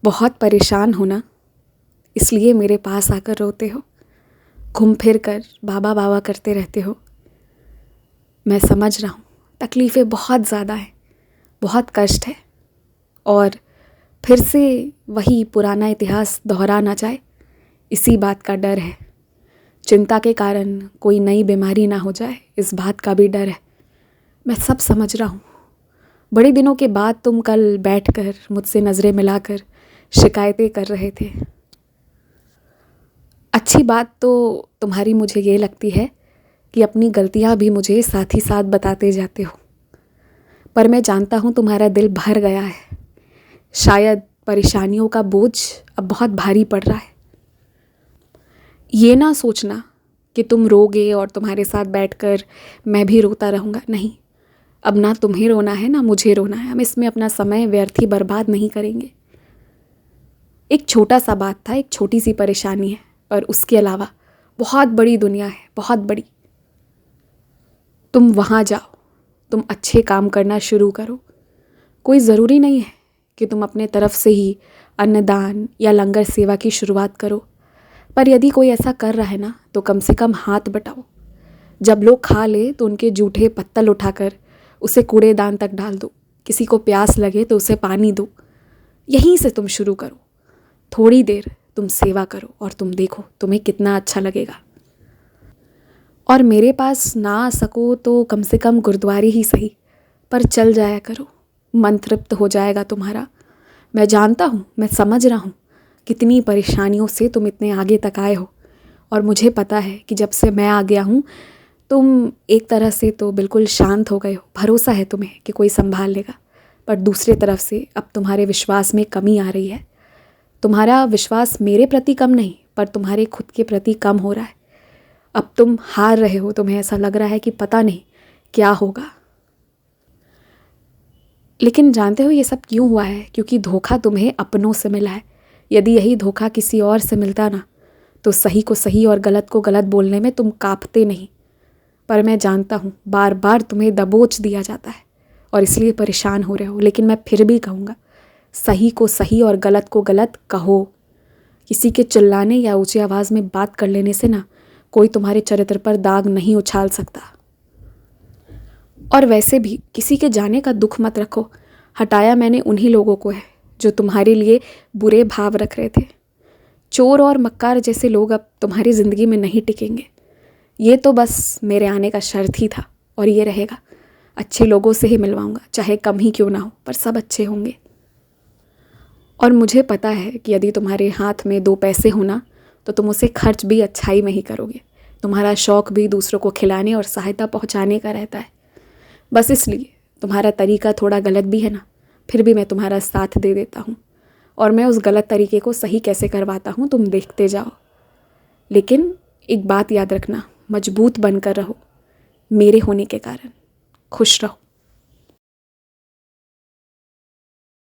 बहुत परेशान हो ना, इसलिए मेरे पास आकर रोते हो, घूम फिर कर बाबा बाबा करते रहते हो। मैं समझ रहा हूँ, तकलीफ़ें बहुत ज़्यादा हैं, बहुत कष्ट है, और फिर से वही पुराना इतिहास दोहरा ना जाए, इसी बात का डर है। चिंता के कारण कोई नई बीमारी ना हो जाए, इस बात का भी डर है। मैं सब समझ रहा हूँ। बड़े दिनों के बाद तुम कल बैठकर मुझसे नज़रें मिलाकर शिकायतें कर रहे थे। अच्छी बात तो तुम्हारी मुझे ये लगती है कि अपनी गलतियाँ भी मुझे साथ ही साथ बताते जाते हो, पर मैं जानता हूँ तुम्हारा दिल भर गया है। शायद परेशानियों का बोझ अब बहुत भारी पड़ रहा है। ये ना सोचना कि तुम रोगे और तुम्हारे साथ बैठकर मैं भी रोता रहूँगा। नहीं, अब ना तुम्हें रोना है ना मुझे रोना है। हम इसमें अपना समय व्यर्थ ही बर्बाद नहीं करेंगे। एक छोटा सा बात था, एक छोटी सी परेशानी है, पर उसके अलावा बहुत बड़ी दुनिया है, बहुत बड़ी। तुम वहाँ जाओ, तुम अच्छे काम करना शुरू करो। कोई ज़रूरी नहीं है कि तुम अपने तरफ से ही अन्नदान या लंगर सेवा की शुरुआत करो, पर यदि कोई ऐसा कर रहा है ना, तो कम से कम हाथ बटाओ। जब लोग खा ले तो उनके जूठे पत्तल उठाकर उसे कूड़ेदान तक डाल दो। किसी को प्यास लगे तो उसे पानी दो। यहीं से तुम शुरू करो। थोड़ी देर तुम सेवा करो और तुम देखो तुम्हें कितना अच्छा लगेगा। और मेरे पास ना आ सको तो कम से कम गुरुद्वारे ही सही, पर चल जाया करो। मन तृप्त हो जाएगा तुम्हारा। मैं जानता हूँ, मैं समझ रहा हूँ कितनी परेशानियों से तुम इतने आगे तक आए हो, और मुझे पता है कि जब से मैं आ गया हूँ तुम एक तरह से तो बिल्कुल शांत हो गए हो। भरोसा है तुम्हें कि कोई संभाल लेगा, पर दूसरी तरफ से अब तुम्हारे विश्वास में कमी आ रही है। तुम्हारा विश्वास मेरे प्रति कम नहीं, पर तुम्हारे खुद के प्रति कम हो रहा है। अब तुम हार रहे हो, तुम्हें ऐसा लग रहा है कि पता नहीं क्या होगा। लेकिन जानते हो ये सब क्यों हुआ है? क्योंकि धोखा तुम्हें अपनों से मिला है। यदि यही धोखा किसी और से मिलता ना, तो सही को सही और गलत को गलत बोलने में तुम कांपते नहीं। पर मैं जानता हूँ बार बार तुम्हें दबोच दिया जाता है और इसलिए परेशान हो रहे हो। लेकिन मैं फिर भी कहूँगा, सही को सही और गलत को गलत कहो। किसी के चिल्लाने या ऊंची आवाज़ में बात कर लेने से ना कोई तुम्हारे चरित्र पर दाग नहीं उछाल सकता। और वैसे भी किसी के जाने का दुख मत रखो। हटाया मैंने उन्हीं लोगों को है जो तुम्हारे लिए बुरे भाव रख रहे थे। चोर और मक्कार जैसे लोग अब तुम्हारी ज़िंदगी में नहीं टिकेंगे। ये तो बस मेरे आने का शर्त ही था, और ये रहेगा। अच्छे लोगों से ही मिलवाऊंगा, चाहे कम ही क्यों ना हो, पर सब अच्छे होंगे। और मुझे पता है कि यदि तुम्हारे हाथ में 2 पैसे होना तो तुम उसे खर्च भी अच्छाई में ही करोगे। तुम्हारा शौक़ भी दूसरों को खिलाने और सहायता पहुंचाने का रहता है। बस इसलिए तुम्हारा तरीका थोड़ा गलत भी है ना, फिर भी मैं तुम्हारा साथ दे देता हूँ, और मैं उस गलत तरीके को सही कैसे करवाता हूँ तुम देखते जाओ। लेकिन एक बात याद रखना, मजबूत बनकर रहो। मेरे होने के कारण खुश रहो।